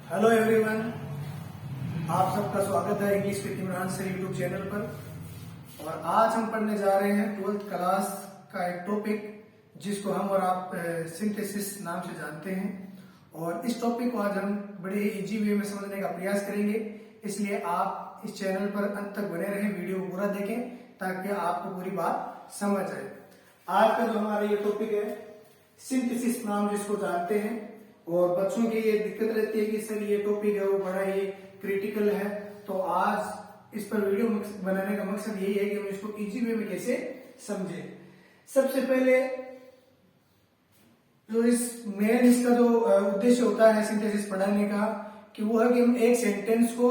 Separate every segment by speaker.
Speaker 1: Hello everyone, आप सबका स्वागत है English with Imran sir YouTube channel पर। और आज हम पढ़ने जा रहे हैं 12th क्लास का एक टॉपिक जिसको हम और आप सिंथेसिस नाम से जानते हैं। और इस टॉपिक को आज हम बड़े ही इजी वे में समझने का प्रयास करेंगे, इसलिए आप इस चैनल पर अंत तक बने रहें, वीडियो को पूरा देखें ताकि आपको पूरी बात समझ आए। आज का जो हमारा ये टॉपिक है सिंथेसिस नाम जिसको जानते हैं। और बच्चों की ये दिक्कत रहती है कि सर ये टॉपिक है वो बड़ा ही क्रिटिकल है, तो आज इस पर वीडियो बनाने का मकसद यही है कि हम इसको इजी वे में कैसे समझे। सबसे पहले जो इसका जो उद्देश्य होता है सिंथेसिस पढ़ाने का कि वो है कि हम एक सेंटेंस को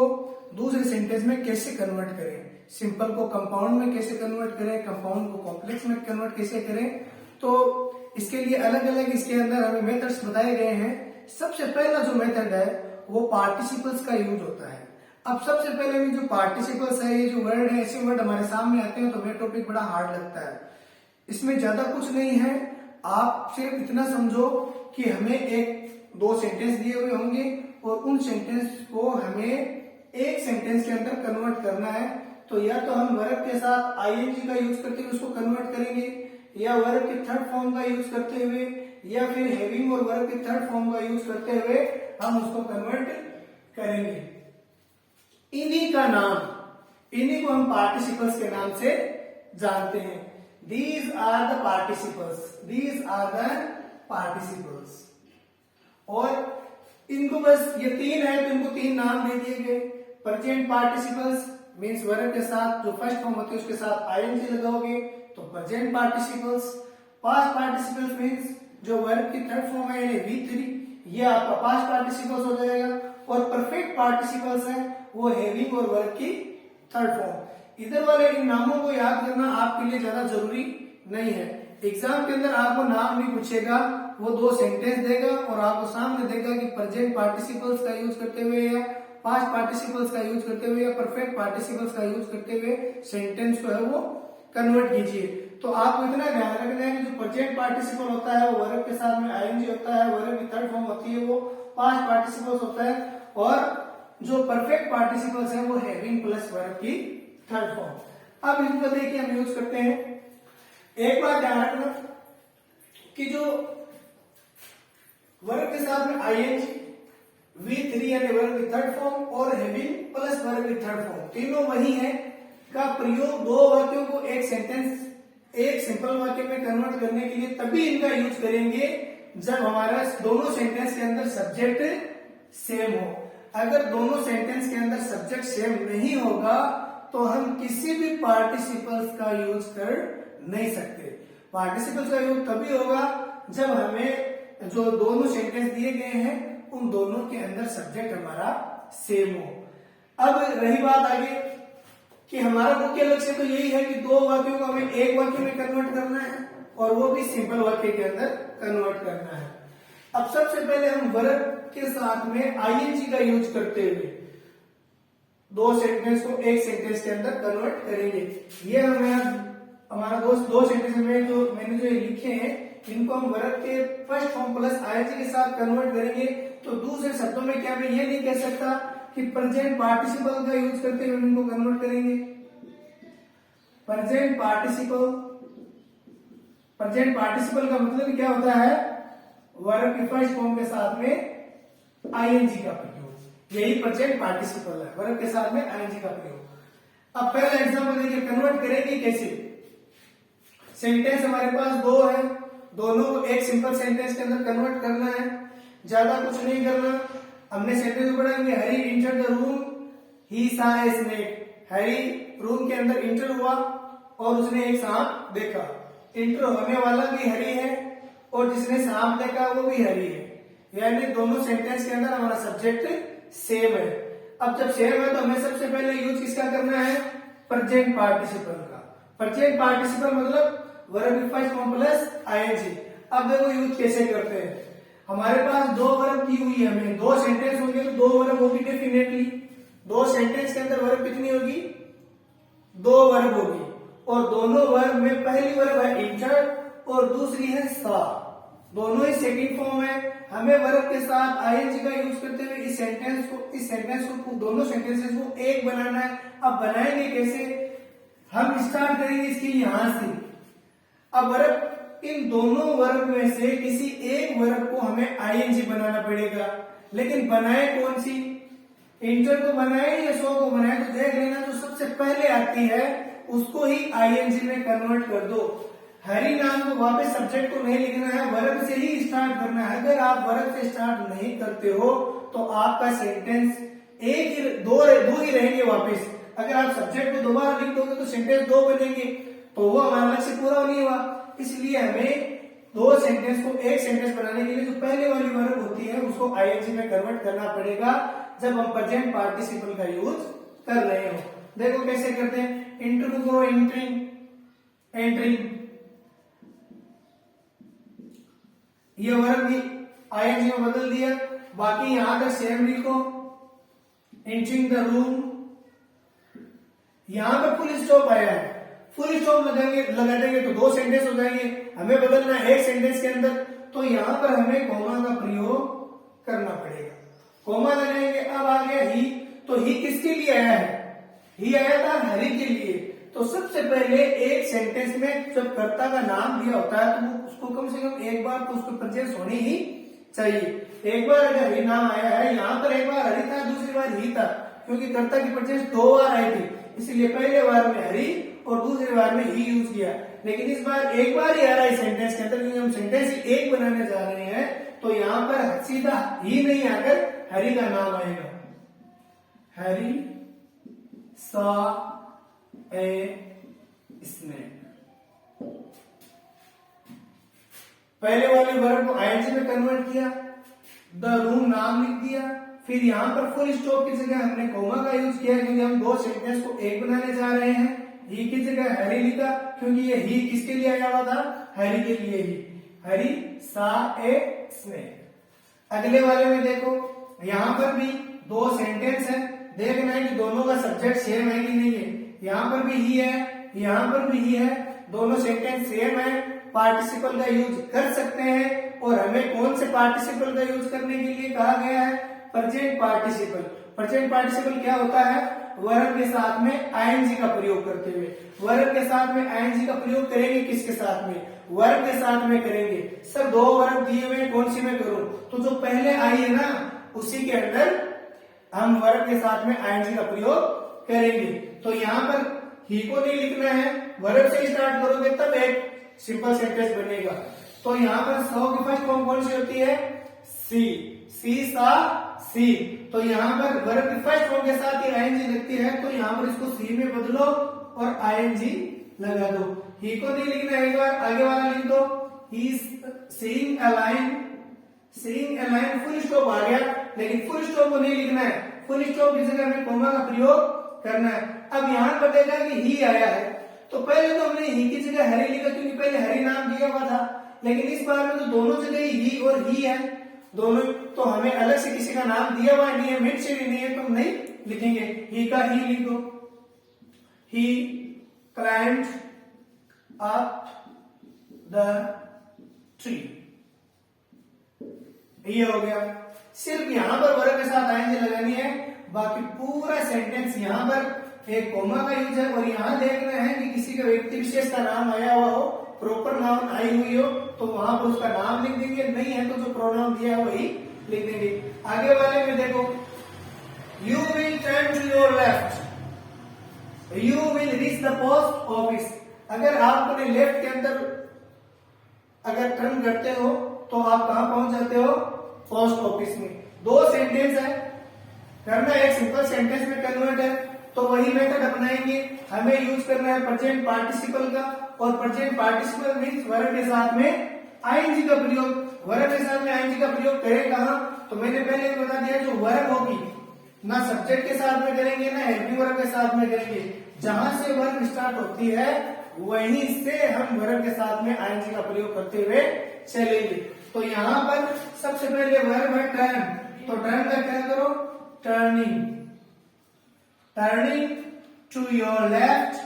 Speaker 1: दूसरे सेंटेंस में कैसे कन्वर्ट करें, सिंपल को कंपाउंड में कैसे कन्वर्ट करें, कंपाउंड को कॉम्प्लेक्स में कन्वर्ट कैसे करें। तो इसके लिए अलग अलग इसके अंदर हमें मेथड्स बताए गए हैं। सबसे पहला जो मेथड है वो पार्टिसिपल्स का यूज होता है। अब सबसे पहले जो पार्टिसिपल्स है, ये जो वर्ड है, ऐसे वर्ड हमारे सामने आते हैं तो हमें टॉपिक बड़ा हार्ड लगता है। इसमें ज्यादा कुछ नहीं है, आप सिर्फ इतना समझो कि हमें एक दो सेंटेंस दिए हुए होंगे और उन सेंटेंस को हमें एक सेंटेंस के अंदर कन्वर्ट करना है। तो या तो हम वर्ब के साथ आईएनजी का यूज करते हुए उसको कन्वर्ट करेंगे, या वर्ब के थर्ड फॉर्म का यूज करते हुए, या फिर हैविंग और वर्ब के थर्ड फॉर्म का यूज करते हुए हम उसको कन्वर्ट करेंगे। इन्हीं को हम पार्टिसिपल्स के नाम से जानते हैं। These are the participles। और इनको बस ये तीन है तो इनको तीन नाम दे दिए गए। प्रेजेंट पार्टिसिपल्स मीन्स वर्ब के साथ जो फर्स्ट फॉर्म होती है उसके साथ आईएनजी लगाओगे तो present participles. Past participles means जो वर्ब की थर्ड फॉर्म है यानी V3, ये आपका पास्ट पार्टिसिपल्स हो जाएगा। और परफेक्ट पार्टिसिपल्स है वो हैविंग और वर्ब की थर्ड फॉर्म। इधर वाले इन नामों को याद करना आपके लिए ज्यादा जरूरी नहीं है। एग्जाम के अंदर आपको नाम नहीं पूछेगा, वो दो सेंटेंस देगा और आपको सामने देगा कि प्रेजेंट पार्टिसिपल्स का यूज करते हुए या पास्ट पार्टिसिपल्स का यूज करते हुए या परफेक्ट पार्टिसिपल्स का यूज करते हुए सेंटेंस को है वो कन्वर्ट कीजिए। तो आपको इतना ध्यान रखना है कि जो प्रेजेंट पार्टिसिपल होता है वो वर्ब के साथ में आईएनजी होता है, वर्ब की थर्ड फॉर्म होती है वो पास्ट पार्टिसिपल्स होता है, और जो परफेक्ट पार्टिसिपल्स है वो हैविंग प्लस वर्ब की थर्ड फॉर्म। अब इनको देखिए हम यूज करते हैं। एक बात ध्यान रखना कि जो वर्ब के साथ में आईएनजी, V3 यानी वर्ब की थर्ड फॉर्म और हैविंग प्लस वर्ब की थर्ड फॉर्म तीनों वही है का प्रयोग दो वाक्यों को एक सेंटेंस एक सिंपल वाक्य में कन्वर्ट करने के लिए तभी इनका यूज करेंगे जब हमारा दोनों सेंटेंस के अंदर सब्जेक्ट सेम हो। अगर दोनों सेंटेंस के अंदर सब्जेक्ट सेम नहीं होगा तो हम किसी भी पार्टिसिपल्स का यूज कर नहीं सकते। पार्टिसिपल्स का यूज तभी होगा जब हमें जो दोनों सेंटेंस दिए गए हैं उन दोनों के अंदर सब्जेक्ट हमारा सेम हो। अब रही बात आगे कि हमारा मुख्य लक्ष्य तो यही है कि दो वाक्यों को हमें एक वाक्य में कन्वर्ट करना है और वो भी सिंपल वाक्य के अंदर कन्वर्ट करना है। अब सबसे पहले हम वर्ब के साथ में आईएनजी का यूज करते हुए दो सेंटेंस को एक सेंटेंस के अंदर कन्वर्ट करेंगे। ये हमारा दोस्त दो सेंटेंस में जो मैंने जो लिखे हैं इनको हम वर्ब के फर्स्ट फॉर्म प्लस आईएनजी के साथ कन्वर्ट करेंगे। तो दूसरे शब्दों में क्या मैं ये नहीं कह सकता कि प्रेजेंट पार्टिसिपल का यूज करते हुए इनको कन्वर्ट करेंगे। प्रेजेंट पार्टिसिपल का मतलब क्या होता है, वर्ब की फर्स्ट फॉर्म के साथ में आईएनजी का प्रयोग, यही प्रेजेंट पार्टिसिपल है, वर्ब के साथ में आईएनजी का प्रयोग। अब पहला एग्जांपल देखिए, कन्वर्ट करेंगे कैसे। सेंटेंस हमारे पास दो है, दोनों को एक सिंपल सेंटेंस के अंदर कन्वर्ट करना है, ज्यादा कुछ नहीं करना। हमने सेंटेंस पढ़ेंगे, हरी इंटर द रूम, ही सा ए स्नेक। हरी रूम के अंदर इंटर हुआ और उसने एक सांप देखा। इंटर होने वाला भी हरी है और जिसने सांप देखा वो भी हरी है, यानी दोनों सेंटेंस के अंदर हमारा सब्जेक्ट सेम है। अब जब सेम है तो हमें सबसे पहले यूज किसका करना है, प्रेजेंट पार्टिसिपल का। प्रेजेंट पार्टिसिपल मतलब वर्ब की फर्स्ट फॉर्म प्लस आईएनजी। अब देखो यूज कैसे करते हैं। हमारे पास दो वर्ब दी हुई है, हमें दो सेंटेंस होंगे तो दो वर्ब होगी डेफिनेटली। दो सेंटेंस के अंदर वर्ब कितनी होगी, दो वर्ब होगी। और दोनों वर्ब में पहली वर्ब है इंटर और दूसरी है सा, दोनों ही सेकंड फॉर्म है। हमें वर्ब के साथ आईएनजी का यूज करते हुए इस सेंटेंस सेंटेंस को, दोनों सेंटेंसेस को एक बनाना है। अब बनाएंगे कैसे? हम स्टार्ट करेंगे इसकी यहां से। अब वर्ब, इन दोनों वर्ब में से किसी एक वर्ब को हमें आईएनजी बनाना पड़ेगा, लेकिन बनाए कौन सी? इंटर को बनाए या सो को बनाए? तो देख लेना, जो सबसे पहले आती है उसको ही आईएनजी में कन्वर्ट कर दो। हरी नाम को वापस सब्जेक्ट को नहीं लिखना है, वर्ब से ही स्टार्ट करना है। अगर आप वर्ब से स्टार्ट नहीं करते हो तो आपका सेंटेंस एक ही दो ही रहेंगे वापस। अगर आप सब्जेक्ट को दोबारा लिख दोगे तो सेंटेंस दो बनेंगे, तो वो हमारा लक्ष्य पूरा नहीं हुआ। इसलिए हमें दो सेंटेंस को एक सेंटेंस बनाने के लिए जो पहले वाली वर्ब होती है उसको आईएनजी में कन्वर्ट करना पड़ेगा जब हम प्रेजेंट पार्टिसिपल का यूज कर रहे हो। देखो कैसे करते हैं। इंटर को एंट्रिंग, एंट्रिंग, ये वर्ब भी आईएनजी में बदल दिया। बाकी यहां पर सेम लिखो, एंटरिंग द रूम। यहां पर फुल स्टॉप आया है, फुल स्टॉप लगा देंगे तो दो सेंटेंस हो जाएंगे, हमें बदलना है एक सेंटेंस के अंदर, तो यहां पर हमें कॉमा का प्रयोग करना पड़ेगा। कॉमा लगाएंगे। अब आ गया ही, तो ही किसके लिए आया है? ही आया था हरी के लिए। तो सबसे पहले एक सेंटेंस में जब कर्ता का नाम दिया होता है तो उसको कम से कम एक बार तो उसको प्रेजेंस होनी ही चाहिए। एक बार अगर हरी नाम आया है, यहाँ पर एक बार हरी था, दूसरी बार ही था, क्योंकि कर्ता की प्रेजेंस दो बार आई थी, इसलिए पहले बार में हरी और दूसरी बार में ही यूज किया। लेकिन इस बार एक बार ही आ रहा है सेंटेंस के अंदर, क्योंकि हम सेंटेंस ही एक बनाने जा रहे हैं, तो यहाँ पर सीधा ही नहीं आकर हरी का नाम आएगा। हरी सा ए स्नेक। पहले वाले वर्ब को आईएनजी में कन्वर्ट किया, द रूम नाम लिख दिया, फिर यहां पर फुल स्टॉप की जगह हमने कॉमा का यूज किया, क्योंकि हम दो सेंटेंस को एक बनाने जा रहे हैं। ही की जगह हरी लिखा, क्योंकि ये ही किसके लिए आया हुआ था? हरी के लिए ही। हरी सा ए स्नेक। अगले वाले में देखो, यहां पर भी दो सेंटेंस है, देखना है कि दोनों का सब्जेक्ट सेम है कि नहीं है। यहां पर भी ही है, यहां पर भी ही है, दोनों सेंटेंस सेम है, पार्टिसिपल का यूज कर सकते हैं। और हमें कौन से पार्टिसिपल का यूज करने के लिए कहा गया है? Present participle. प्रेजेंट पार्टिसिपल क्या होता है? वर्ब के साथ में आईएनजी का प्रयोग करते हुए। वर्ब के साथ में आईएनजी का प्रयोग करेंगे किसके साथ में? वर्ब के साथ में करेंगे। सर दो वर्ब दिए हुए, कौन सी में करूं? तो जो पहले आई है ना, उसी के अंदर हम वर्ब के साथ में आईएनजी का प्रयोग करेंगे। तो यहाँ पर ही को नहीं लिखना है, वर्ब से स्टार्ट करोगे तब एक सिंपल सेंटेंस बनेगा। तो यहाँ पर सौ की फर्स्ट फॉर्म कौन सी होती है? सी, सी सा सी। तो यहाँ पर वर्ब की फर्स्ट फॉर्म के साथ ही आईएनजी लगती है, तो यहाँ पर इसको सी में बदलो और आईएनजी लगा दो। ही को नहीं लिखना है, एक बार आगे वाला लिख दो, he seeing a line. Seeing a line full stop आ गया, लेकिन फुल स्टॉप को नहीं लिखना है, फुल स्टॉप की जगह हमें कॉमा का प्रयोग करना है। अब यहाँ पर देखा कि ही आया है, तो पहले तो हमने ही की जगह हरी लिखा, क्योंकि पहले हरी नाम दिया हुआ था। लेकिन इस बार में तो दोनों जगह ही और ही है, दोनों, तो हमें अलग से किसी का नाम दिया हुआ नहीं है, मेंशन भी नहीं है, तो हम नहीं लिखेंगे। ही का ही लिख दो। ही क्लाइंब अप द ट्री। ये हो गया। सिर्फ यहां पर वर्ब के साथ आईएनजी लगानी है, बाकी पूरा सेंटेंस यहां पर एक कॉमा का यूज है। और यहां देखना है कि किसी का व्यक्ति विशेष का नाम आया हुआ हो, प्रॉपर नाउन आई हुई हो, तो वहां पर उसका नाम लिख देंगे, नहीं है तो जो प्रोनाउन दिया है वही लिख देंगे। आगे वाले में देखो, you will turn to your left, you will reach the post office. अगर आप अपने लेफ्ट के अंदर अगर टर्न करते हो तो आप कहां पहुंच जाते हो? पोस्ट ऑफिस में। दो सेंटेंस है, करना एक सिंपल सेंटेंस में कन्वर्ट है, तो वही मेथड अपनाएंगे। हमें यूज करना है प्रेजेंट पार्टिसिपल का, और प्रेजेंट पार्टिसिपल मीन्स वर्ब के साथ में आईएनजी का प्रयोग। वर्ब के साथ में आईएनजी का प्रयोग करें कहां? तो मैंने पहले ही बता दिया, जो वर्ब होगी ना सब्जेक्ट के साथ में करेंगे ना हेल्पिंग वर्ब के साथ में करेंगे। जहां से वर्ब स्टार्ट होती है वहीं से हम वर्ब के साथ में आईएनजी का प्रयोग करते हुए चलेंगे। तो यहाँ पर सबसे पहले वर्ब है टर्न, तो टर्न का क्या करो? Turning, turning to your left,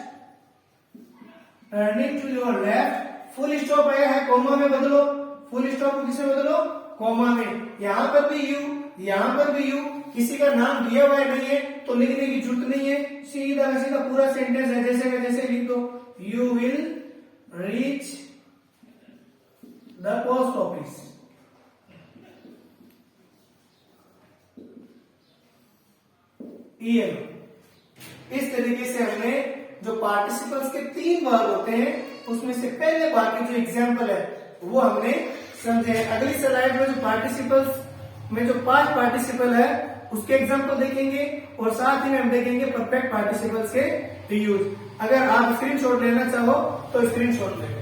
Speaker 1: turning to your left. Full stop आया है, कॉमा में बदलो, फुल स्टॉप को किसमें बदलो? कॉमा में। यहाँ पर भी यू, यहाँ पर भी यू, किसी का नाम दिया हुआ नहीं है तो लिखने की जरूरत नहीं है, सीधा का सीधा पूरा सेंटेंस है जैसे का जैसे लिख दो, you will reach the post office. इस तरीके से हमने जो पार्टिसिपल्स के 3 भाग होते हैं उसमें से पहले भाग की जो एग्जाम्पल है वो हमने समझे। अगली स्लाइड में जो पार्टिसिपल्स में जो 5 पार्टिसिपल है उसके एग्जाम्पल देखेंगे और साथ ही में हम देखेंगे परफेक्ट पार्टिसिपल्स के यूज। अगर आप स्क्रीनशॉट लेना चाहो तो स्क्रीनशॉट ले।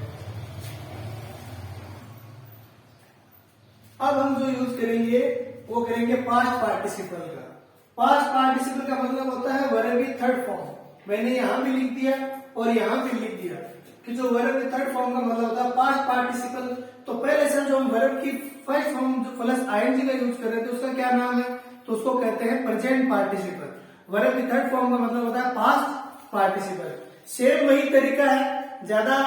Speaker 1: अब हम जो यूज करेंगे वो करेंगे पास्ट पार्टिसिपल का। पास्ट पार्टिसिपल का मतलब होता है वर्ब की थर्ड फॉर्म। मैंने यहां भी लिख दिया और यहां भी लिख दिया कि जो वर्ब की थर्ड फॉर्म का मतलब होता है पास्ट पार्टिसिपल। तो पहले से जो हम वर्ब की फर्स्ट फॉर्म जो प्लस आईएनजी का यूज कर रहे थे उसका क्या नाम है, तो उसको कहते हैं प्रेजेंट पार्टिसिपल। वर्ब की थर्ड फॉर्म का मतलब होता है पास्ट पार्टिसिपल। सेम वही तरीका है, ज्यादा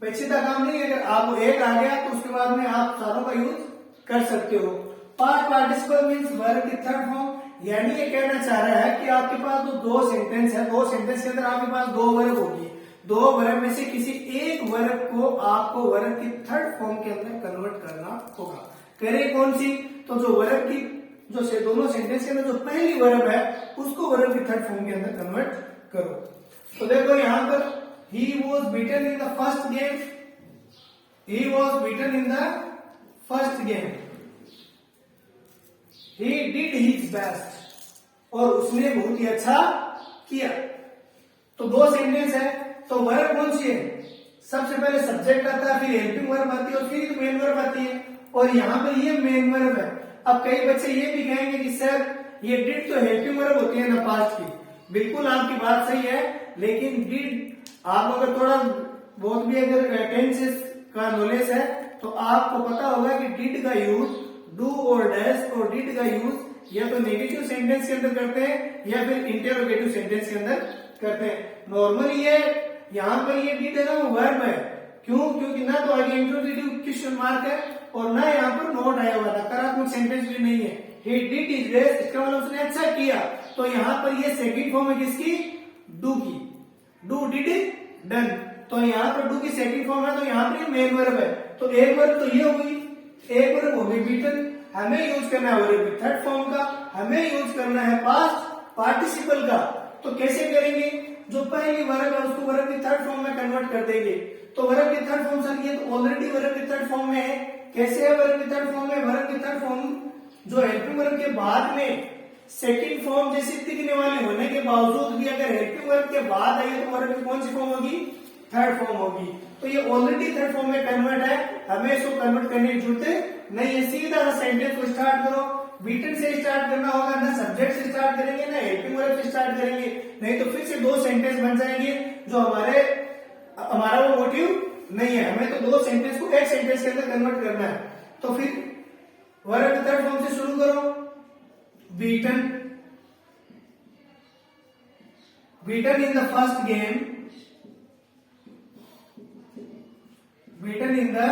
Speaker 1: पेचीदा काम नहीं है। अगर आप एक आ गया तो उसके बाद में आप सारों का यूज कर सकते हो। पास्ट पार्टिसिपल मीन्स वर्ब की थर्ड फॉर्म, यानी ये कहना चाह रहा है कि आपके पास जो 2 सेंटेंस है, 2 सेंटेंस के अंदर आपके पास 2 वर्ब होगी। 2 वर्ब में से किसी एक वर्ब को आपको वर्ब की थर्ड फॉर्म के अंदर कन्वर्ट करना होगा। करें कौन सी, तो जो वर्ब की जो से दोनों सेंटेंस के अंदर जो पहली वर्ब है उसको वर्ब की थर्ड फॉर्म के अंदर कन्वर्ट करो। तो देखो यहां पर he was beaten in the first game, he was beaten in the first game, he did his best, और उसने बहुत ही अच्छा किया। तो 2 सेंटेंस है, तो वर्ब कौन सी है, सबसे पहले सब्जेक्ट आता है, फिर हेल्पिंग वर्ब आती है और फिर मेन वर्ब आती है, और यहाँ पर ये मेन वर्ब है। अब कई बच्चे ये भी कहेंगे कि सर ये डिड तो हेल्पिंग वर्ब होती है ना पास्ट की। बिल्कुल आपकी बात सही है, लेकिन डिड आप अगर थोड़ा बहुत भी अगर टेंसेस का नॉलेज है तो आपको पता होगा कि डिड का यूज डू और डैश और डिड का यूज या तो नेगेटिव सेंटेंस के अंदर करते हैं या फिर इंटरोगेटिव सेंटेंस के अंदर करते हैं। नॉर्मली ये यहाँ पर ये डिड है ना वो वर्ब है। क्यों, क्योंकि ना तो आगे इंटरोगेटिव क्वेश्चन मार्क है और ना यहाँ पर नोट आया हुआ, नकारात्मक सेंटेंस भी नहीं है। ही डिड हिज बेस्ट, इसका मतलब उसने अच्छा किया। तो यहाँ पर ये सेकंड फॉर्म है किसकी, डू की, डू डिड डन। तो यहाँ पर डू की सेकंड फॉर्म है, तो यहाँ पर मेन वर्ब है। तो एक वर्ब तो ये हुई, एक वर्ब होगी बीटन। हमें यूज करना है वर्ब की थर्ड फॉर्म का, हमें यूज करना है पास्ट पार्टिसिपल का। तो कैसे करेंगे, जो पहली वर्ब है उसको वर्ब की थर्ड फॉर्म में कन्वर्ट कर देंगे। तो वर्ब की थर्ड फॉर्म सर ये तो ऑलरेडी वर्ब की थर्ड फॉर्म में है। कैसे है वर्ब की थर्ड फॉर्म में, वर्ब की थर्ड फॉर्म जो हेल्पिंग वर्ब के बाद में सेकंड फॉर्म जैसी दिखने वाली होने के बावजूद भी अगर हेल्पिंग वर्ब के बाद आई तो वर्ब की कौन सी फॉर्म होगी, थर्ड फॉर्म होगी। तो ये ऑलरेडी थर्ड फॉर्म में कन्वर्ट है, हमें इसको कन्वर्ट करने की जरूरत नहीं है। सीधा सेंटेंस को स्टार्ट करो, बीटन से स्टार्ट करना होगा, ना सब्जेक्ट से स्टार्ट करेंगे ना हेल्पिंग वर्ब से स्टार्ट करेंगे, नहीं तो फिर से 2 सेंटेंस बन जाएंगे जो हमारा वो मोटिव नहीं है। हमें तो 2 सेंटेंस को एक सेंटेंस के अंदर कन्वर्ट करना है। तो फिर वर्ब की थर्ड फॉर्म से शुरू करो, beaten, beaten in the first game, beaten in the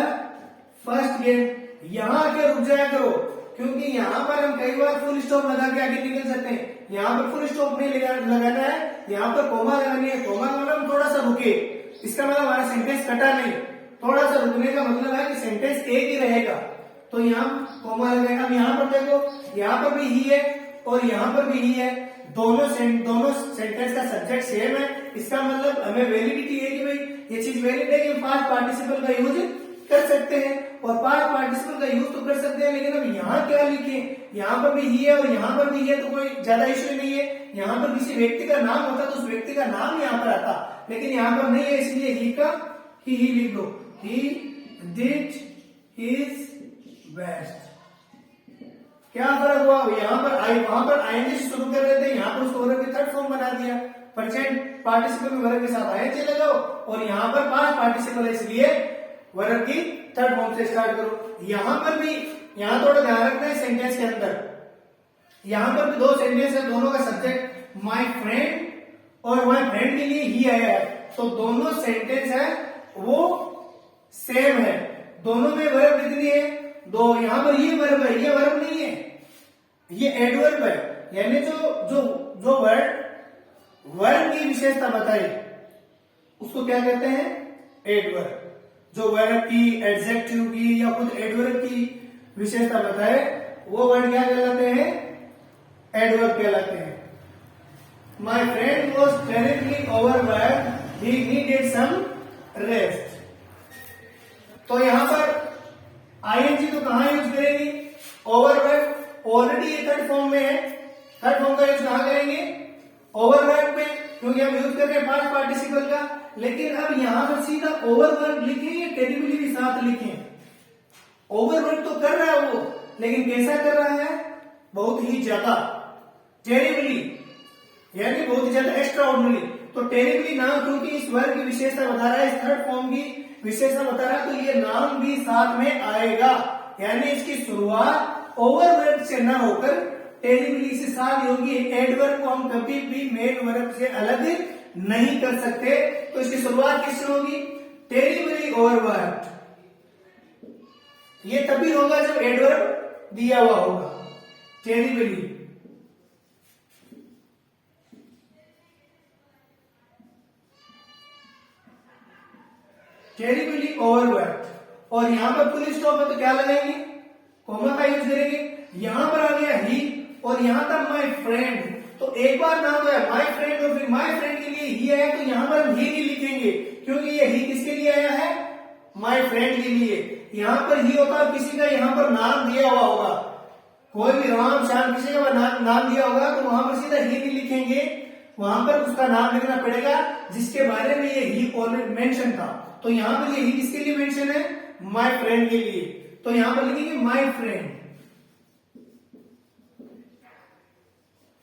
Speaker 1: first game. यहां आके रुक जाया करो, क्योंकि यहां पर हम कई बार फुल स्टॉप लगा के आगे निकल सकते हैं। यहां पर फुल स्टॉप नहीं लगाना है, यहां पर कोमा लगानी है। कोमा का मतलब थोड़ा सा रुके, इसका मतलब हमारा सेंटेंस कटा नहीं, थोड़ा सा रुकने का मतलब है कि सेंटेंस एक ही रहेगा। तो यहाँ कोमा लगेगा। अब यहाँ पर देखो, यहाँ पर भी ही है और यहाँ पर भी ही है, दोनों सेंटेंस का सब्जेक्ट सेम है। इसका मतलब हमें वैलिडिटी है कि भाई ये चीज वैलिड है कि पास्ट पार्टिसिपल का यूज कर सकते हैं और पास्ट पार्टिसिपल का यूज तो कर सकते हैं। लेकिन अब यहाँ क्या लिखे, यहाँ पर भी ही है और यहाँ पर भी है, तो कोई ज्यादा इश्यू नहीं है। यहाँ पर किसी व्यक्ति का नाम होता तो उस व्यक्ति का नाम यहाँ पर आता, लेकिन यहाँ पर नहीं है, इसलिए ही का ही लिख दो, ही डिड हिज बेस्ट। क्या फर्क हुआ, यहाँ पर आई वहां पर आईएनजी से शुरू कर रहे थे, यहाँ पर उसको वर्ब की थर्ड फॉर्म बना दिया। प्रेजेंट पार्टिसिपल में वर्ब के साथ आईएनजी लगाओ और यहाँ पर पास्ट पार्टिसिपल है, इसलिए वर्ब की थर्ड फॉर्म से स्टार्ट करो। यहाँ पर भी, यहाँ थोड़ा ध्यान रखना है सेंटेंस के अंदर, यहाँ पर भी 2 सेंटेंस है, दोनों का सब्जेक्ट माय फ्रेंड और माय फ्रेंड के लिए ही आया है। तो दोनों सेंटेंस है वो सेम है, दोनों में वर्ब कितनी है, 2। यहाँ पर ये वर्ब है, ये वर्ब नहीं है, ये एडवर्ब है, यानी जो जो जो वर्ड की विशेषता बताए उसको क्या कहते हैं? एडवर्ब। जो वर्ड की, एडजेक्टिव की या खुद एडवर्ब की विशेषता बताए वो वर्ड क्या कहलाते हैं? एडवर्ब कहलाते हैं। My friend was terribly overworked. He needed some rest. तो यहां पर आईएनजी तो कहां यूज करेंगे? ओवरवर्क। ऑलरेडी ये थर्ड फॉर्म में है, थर्ड फॉर्म का यूज कहां करेंगे? ओवरवर्क में, क्योंकि हम यूज कर रहे हैं पास्ट पार्टिसिपल का। लेकिन अब यहां पर सीधा ओवरवर्क लिखें या टेरिबली भी साथ लिखें? ओवरवर्क तो कर रहा है वो, लेकिन कैसा कर रहा है? बहुत ही ज्यादा, टेरिबली, यानी बहुत ही ज्यादा, एक्स्ट्रा ऑर्डिनरी। तो टेरिबली नाम क्योंकि इस वर्ग की विशेषता बता रहा है, इस थर्ड फॉर्म की विशेषता बता रहा है, तो ये नाम भी साथ में आएगा। यानी इसकी शुरुआत ओवरवर्क से न होकर टेरिबली से साथ होगी। एडवर्ब को हम कभी भी मेन वर्ब से अलग नहीं कर सकते, तो इसकी शुरुआत किससे होगी? Terribly overwork. ये तभी होगा जब एडवर्ब दिया हुआ होगा, टेरिबली। Terribly overwork. और यहां पर फुल स्टॉप है तो क्या लगाएंगे? कॉमा का यूज करेंगे। यहां पर आ गया ही और यहां तक माय फ्रेंड, तो एक बार नाम तो है माय फ्रेंड और फिर माय फ्रेंड के लिए ही आया, तो यहां पर हम ही नहीं लिखेंगे क्योंकि ये ही किसके लिए आया है? माय फ्रेंड के लिए। यहां पर ही होता है किसी का यहां पर नाम दिया हुआ होगा, कोई भी राम श्याम किसी का नाम दिया होगा, तो वहां पर सीधा ही नहीं लिखेंगे, वहां पर उसका नाम लिखना पड़ेगा जिसके बारे में ये ही ऑलरेडी मेंशन था। तो यहां पर ये ही किसके लिए मेंशन है? माय फ्रेंड के लिए। तो यहां पर लिखेंगे माय फ्रेंड,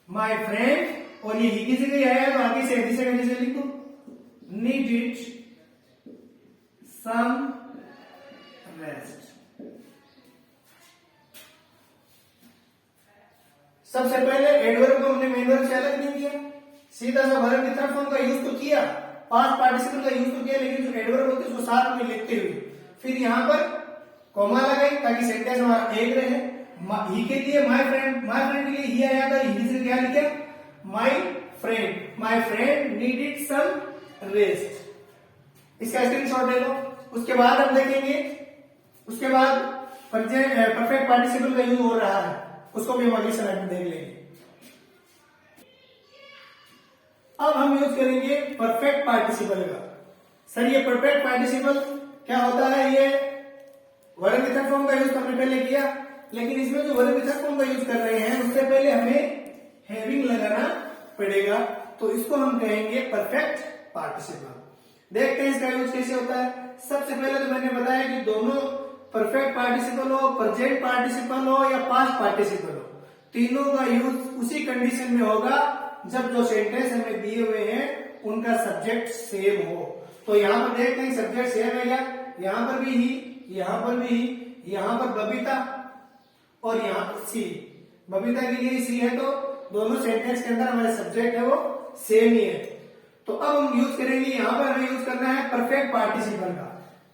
Speaker 1: माय फ्रेंड, और ये ही की जगह आया तो आगे से ऐसे कैसे लिखो? Needed some rest. सबसे पहले एडवर्ब को हमने मेन वर्ब से अलग नहीं किया, सीधा सा वर्ब की थर्ड फॉर्म का यूज तो किया, पास्ट पार्टिसिपल का यूज तो किया, लेकिन जो एडवर्ब होते हैं उसको साथ में लिखते हुए फिर यहां पर कॉमा लगाई ताकि सेंटेंस हमारा एक रहे। ही के लिए माय फ्रेंड के लिए ही आया था, ही से क्या लिखे? My friend needed some rest. इसका स्क्रीनशॉट ले लो। उसके बाद हम देखेंगे, उसके बाद परफेक्ट पार्टिसिपल का यूज हो रहा है, उसको भी हम अगले स्लाइड में देख लेंगे। अब हम यूज करेंगे परफेक्ट पार्टिसिपल का। सर ये परफेक्ट पार्टिसिपल क्या होता है? ये वर्ब विथर फॉर्म का यूज तो हमने पहले किया, लेकिन इसमें जो वर्ब विथर फॉर्म का यूज कर रहे हैं उससे पहले हमें हैविंग लगाना पड़ेगा, तो इसको हम कहेंगे परफेक्ट पार्टिसिपल। देखते हैं इसका यूज कैसे होता है। सबसे पहले तो मैंने बताया कि दोनों परफेक्ट पार्टिसिपल हो, प्रेजेंट पार्टिसिपल हो या पास्ट पार्टिसिपल हो, तीनों का यूज उसी कंडीशन में होगा जब जो सेंटेंस हमें दिए हुए हैं उनका सब्जेक्ट सेम हो। तो यहां पर देखते हैं सब्जेक्ट सेम है क्या? यहां पर भी ही, यहां पर भी ही, यहां पर बबीता और यहां पर सी। बबीता के लिए सी है तो दोनों सेंटेंस के अंदर हमारे सब्जेक्ट है वो सेम ही है। तो अब हम यूज करेंगे, यहां पर हमें यूज करना है परफेक्ट पार्टिसिपल का।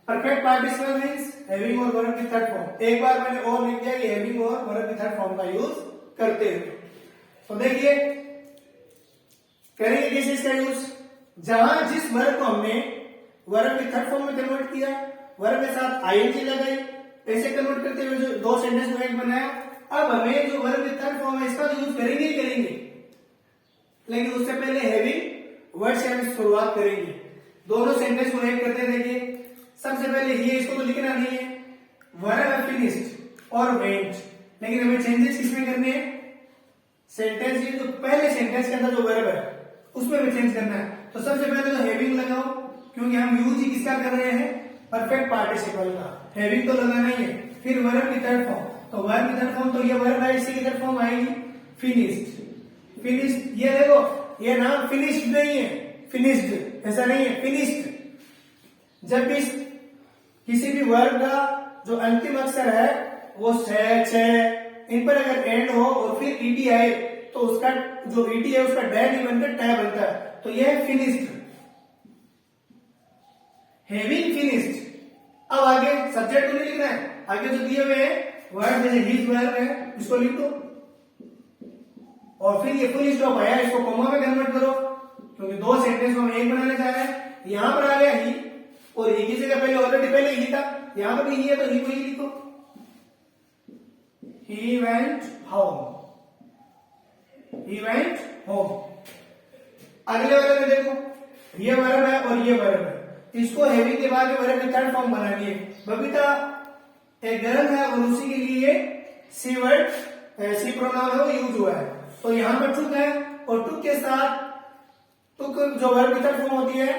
Speaker 1: परफेक्ट पार्टिसिपल मींस हैविंग और वर्ब की थर्ड फॉर्म। एक बार मैंने और लिख दिया कि हैविंग और वर्ब की थर्ड फॉर्म का यूज करते हैं। तो देखिए करेंगे कैसे इसका यूज? जहां जिस वर्ब को हमने वर्ब की थर्ड फॉर्म में कन्वर्ट किया, वर्ब के साथ आईएनजी लगाई, ऐसे कन्वर्ट करते हुए जो दो सेंटेंस को एक बनाया, अब हमें जो वर्ब की थर्ड फॉर्म है इसका यूज करेंगे ही करेंगे, लेकिन उससे पहले हैविंग वर्ड से हम शुरुआत करेंगे। दोनों सेंटेंस को एक करते हैं। देखिए सबसे पहले ये, इसको तो लिखना नहीं है, वर्ब फिनिश्ड और वेंट, लेकिन हमें चेंजेस किसमें करने हैं? सेंटेंस ये जो पहले सेंटेंस के अंदर जो वर्ब है उसमें भी चेंज करना है। तो सबसे पहले तो हैविंग लगाओ, क्योंकि हम यूज ही किसका कर रहे हैं? परफेक्ट पार्टिसिपल का। हैविंग तो लगाना ही है। फिर वर्ब की थर्ड फॉर्म, तो वर्ब की थर्ड फॉर्म तो ये वर्ब है, इसी की थर्ड फॉर्म आएगी फिनिश्ड। फिनिश्ड, ये देखो ये नाम फिनिश्ड नहीं है, फिनिश्ड ऐसा नहीं है, फिनिश्ड। जब भी किसी भी वर्ब का जो अंतिम अक्षर है वो छ, इन पर अगर एंड हो और फिर ईडी आए तो उसका जो ईडी है उसका डै नहीं बनकर टै बनता है, तो यह है फिनिश्ड, हैविंग फिनिश्ड। अब आगे सब्जेक्ट को नहीं लिखना है, आगे जो दिए हुए हैं वर्ब जैसे हिज वर्ब है इसको लिख दो, और फिर ये फुल स्टॉप आया, इसको कॉमा में कन्वर्ट करो क्योंकि दो सेंटेंस को हम एक बनाने जा रहे हैं। यहां पर आ गया ही, और ही की जगह पहले ऑलरेडी पहले ही था, यहां पर भी ही है तो ही को ही लिखो। He went home. He went home. अगले वाले में देखो, ये वर्ब है और ये वर्ब है, इसको हैवी के बाद वर्ब की थर्ड फॉर्म बनानी है। बबीता एक गर्ल है और उसी के लिए सी वर्ड सी प्रोनाउन है वो यूज हुआ है, तो यहां पर टुक है और टुक के साथ टुक जो वर्ब की थर्ड फॉर्म होती है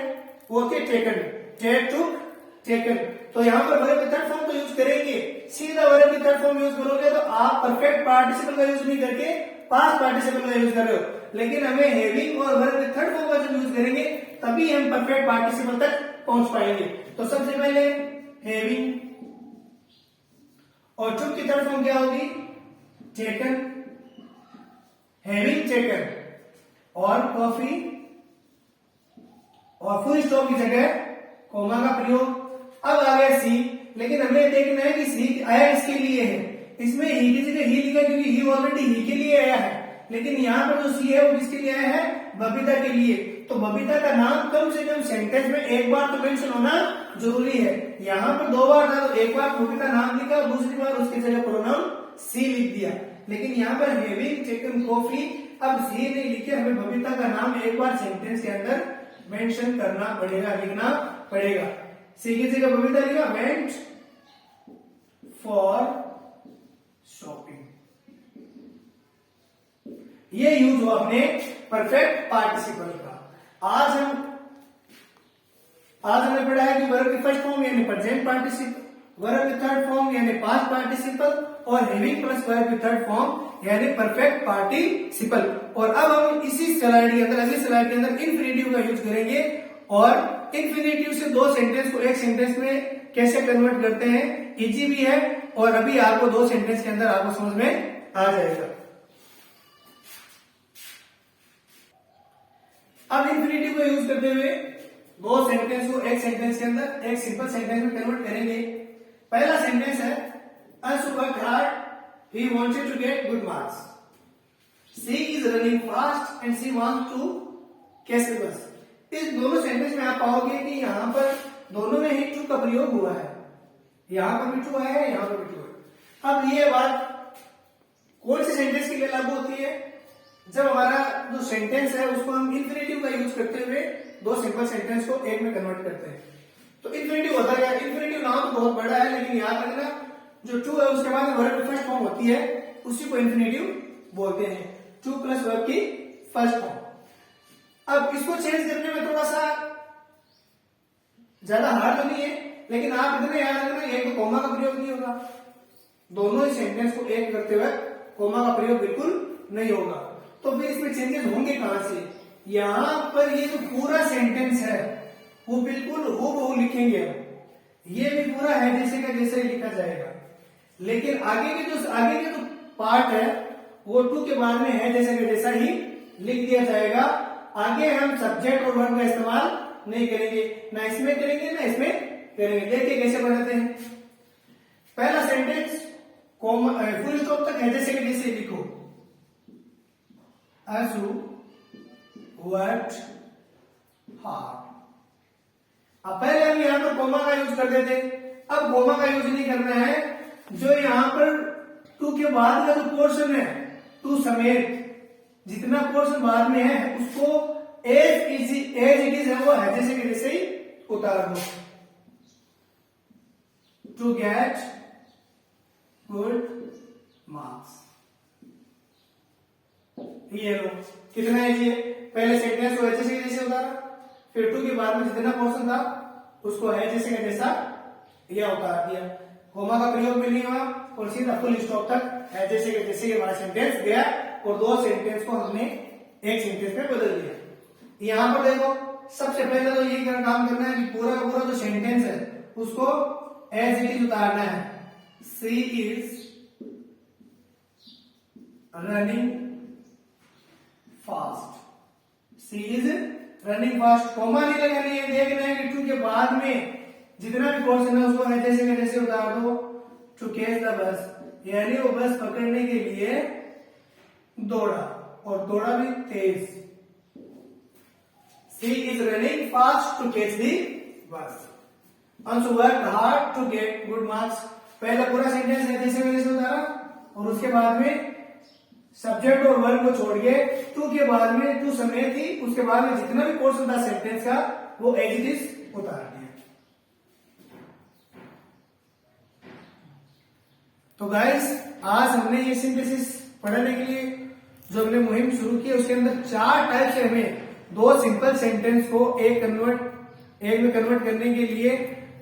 Speaker 1: वो होती है टेकन, टेक टुक टेकन। तो यहाँ पर वर्ब की थर्ड फॉर्म तो यूज करेंगे, सीधा वर्ब की थर्ड फॉर्म यूज करोगे तो आप परफेक्ट पार्टिसिपल का यूज नहीं करके पास्ट पार्टिसिपल का यूज कर रहे हो, लेकिन हमें हैविंग और वर्ब की थर्ड फॉर्म का जब यूज करेंगे तभी हम परफेक्ट पार्टिसिपल तक पहुंच पाएंगे। तो सबसे पहले हैविंग, और टुक की थर्ड फॉर्म क्या होगी? टेकन, हैविंग टेकन, और कॉफी, और फुल स्टॉप की जगह कोमा का प्रयोग। अब आ गया सी, लेकिन हमें देखना है कि सी आया इसके लिए है, इसमें ही की जगह ही लिखा क्योंकि ही ऑलरेडी ही के लिए आया है, लेकिन यहाँ पर जो सी है वो किसके लिए आया है? बबीता के लिए। तो बबीता का नाम कम से कम सेंटेंस में एक बार तो मेंशन होना जरूरी है। यहाँ पर दो बार था तो एक बार बबीता नाम लिखा, दूसरी बार उसकी जगह प्रोनाउन सी लिख दिया, लेकिन यहाँ पर हैविंग टेकन कॉफी, अब सी नहीं लिखे, हमें बबीता का नाम एक बार सेंटेंस के अंदर मेंशन करना पड़ेगा, लिखना पड़ेगा। सी की जगह बबीता लिखा, वेंट फॉर शॉपिंग। ये यूज हुआ अपने परफेक्ट पार्टिसिपल का। आज हमने पढ़ा है कि वर्ब की फर्स्ट फॉर्म यानी प्रेजेंट पार्टिसिपल, वर्ब की थर्ड फॉर्म यानी पास्ट पार्टिसिपल, और हैविंग प्लस वर्ब की थर्ड फॉर्म यानी परफेक्ट पार्टिसिपल। और अब हम इसी स्लाइड के अंदर, अगली स्लाइड के अंदर इन्फिनेटिव का यूज करेंगे, और इन्फिनेटिव से दो सेंटेंस को एक सेंटेंस में कैसे कन्वर्ट करते हैं, इजी भी है, और अभी आपको दो सेंटेंस के अंदर आपको समझ में आ जाएगा। अब इन्फिनेटिव का यूज करते हुए दो सेंटेंस को एक सेंटेंस के अंदर एक सिंपल सेंटेंस में कन्वर्ट करेंगे। पहला सेंटेंस है, Ansu worked hard, he wanted to get good marks. She is running fast and she wants to catch the bus. इस दोनों सेंटेंस में आप पाओगे कि यहाँ पर दोनों में ही टू का प्रयोग हुआ है, यहाँ पर भी टू है, यहाँ पर भी टू है। अब ये बात कौन से सेंटेंस के लिए लागू होती है? जब हमारा जो सेंटेंस है उसको हम इन्फिनेटिव का यूज करते हुए दो सिंपल सेंटेंस को एक में कन्वर्ट करते हैं। तो इन्फिनेटिव होता है, इन्फिनेटिव नाम तो बहुत बड़ा है, लेकिन याद रखना जो टू है उसके बाद वर्ब की फर्स्ट फॉर्म होती है उसी को इन्फिनेटिव बोलते हैं, टू प्लस वर्ब की फर्स्ट फॉर्म। अब इसको चेंज करने में थोड़ा सा ज्यादा हार्ड तो नहीं है, लेकिन आप इतने याद रखना, एक तो कोमा का प्रयोग नहीं होगा, दोनों ही सेंटेंस को एक करते हुए कोमा का प्रयोग बिल्कुल नहीं होगा। तो फिर इसमें चेंजेस होंगे कहां से? यहां पर ये जो पूरा सेंटेंस है वो बिल्कुल हूबहू लिखेंगे हम, ये भी पूरा है जैसे का जैसे ही लिखा जाएगा, लेकिन आगे के जो पार्ट है वो टू के बाद में है जैसे का जैसा ही लिख दिया जाएगा। आगे हम सब्जेक्ट और वर्ब का इस्तेमाल नहीं करेंगे, ना इसमें करेंगे ना इसमें करेंगे। देखिए कैसे बनाते हैं। पहला सेंटेंस फुल स्टॉप तक है जैसे कि जैसे लिखो, Ansu worked hard। अब पहले हम यहाँ पर कोमा का यूज करते थे, अब कोमा का यूज नहीं करना है। जो यहाँ पर टू के बाद का जो पोर्शन है, टू समेत जितना पोर्शन बाद में है उसको एज इट इज है वो है जैसे कि जैसे ही उतार दो। टू गेट गुड मार्क्स, ये लो कितना है ये, पहले सेंटेंस को जैसे कि जैसे उतारा, फिर टू के बाद में जितना पोर्शन था उसको है जैसे का जैसा यह उतार दिया, कोमा का प्रयोग भी नहीं हुआ और सीधा फुल स्टॉप तक है जैसे कि जैसे हमारा सेंटेंस गया, और दो सेंटेंस को हमने एक सेंटेंस में बदल दिया। यहां पर देखो सबसे पहले तो ये काम करना है कि पूरा का पूरा जो सेंटेंस है उसको एज इट इज उतारना है। She is running fast, she is running fast, comma नहीं लगानी है, देखना है कि टू के बाद में जितना भी पोर्शन है उसको है जैसे कि जैसे उतार दो। टू कैच द बस, यानी वो बस पकड़ने के लिए दौड़ा। और दौड़ा भी तेज। She is running fast to catch the bus. Anshu work hard to get good marks. पहला पूरा सेंटेंस है जैसे मैंने उतारा, और उसके बाद में सब्जेक्ट और वर्ब को छोड़ के टू के बाद में टू समय थी, उसके बाद में जितना भी कोर्स होता सेंटेंस का वो एज इट इज उतार दिया। तो गाइस आज हमने ये सिंथेसिस पढ़ने के लिए जो हमने मुहिम शुरू की, उसके अंदर 4 टाइप से हमें 2 सिंपल सेंटेंस को एक में कन्वर्ट करने के लिए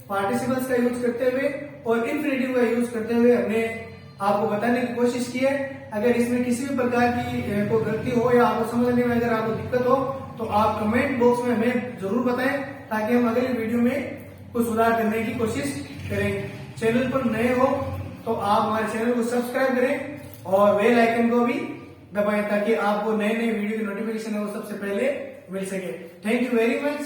Speaker 1: पार्टिसिपल्स का यूज करते हुए और इंफिनिटिव का यूज करते हुए हमने आपको बताने की कोशिश की है। अगर इसमें किसी भी प्रकार की कोई गलती हो या आपको समझने में अगर आपको दिक्कत हो तो आप कमेंट बॉक्स में हमें जरूर बताएं, ताकि हम अगले वीडियो में कुछ सुधार करने की कोशिश करें। चैनल पर नए हो तो आप हमारे चैनल को सब्सक्राइब करें और बेल आइकन को भी दबाएं, ताकि आपको नए नए वीडियो की नोटिफिकेशन है वो सबसे पहले मिल सके। Thank you very much.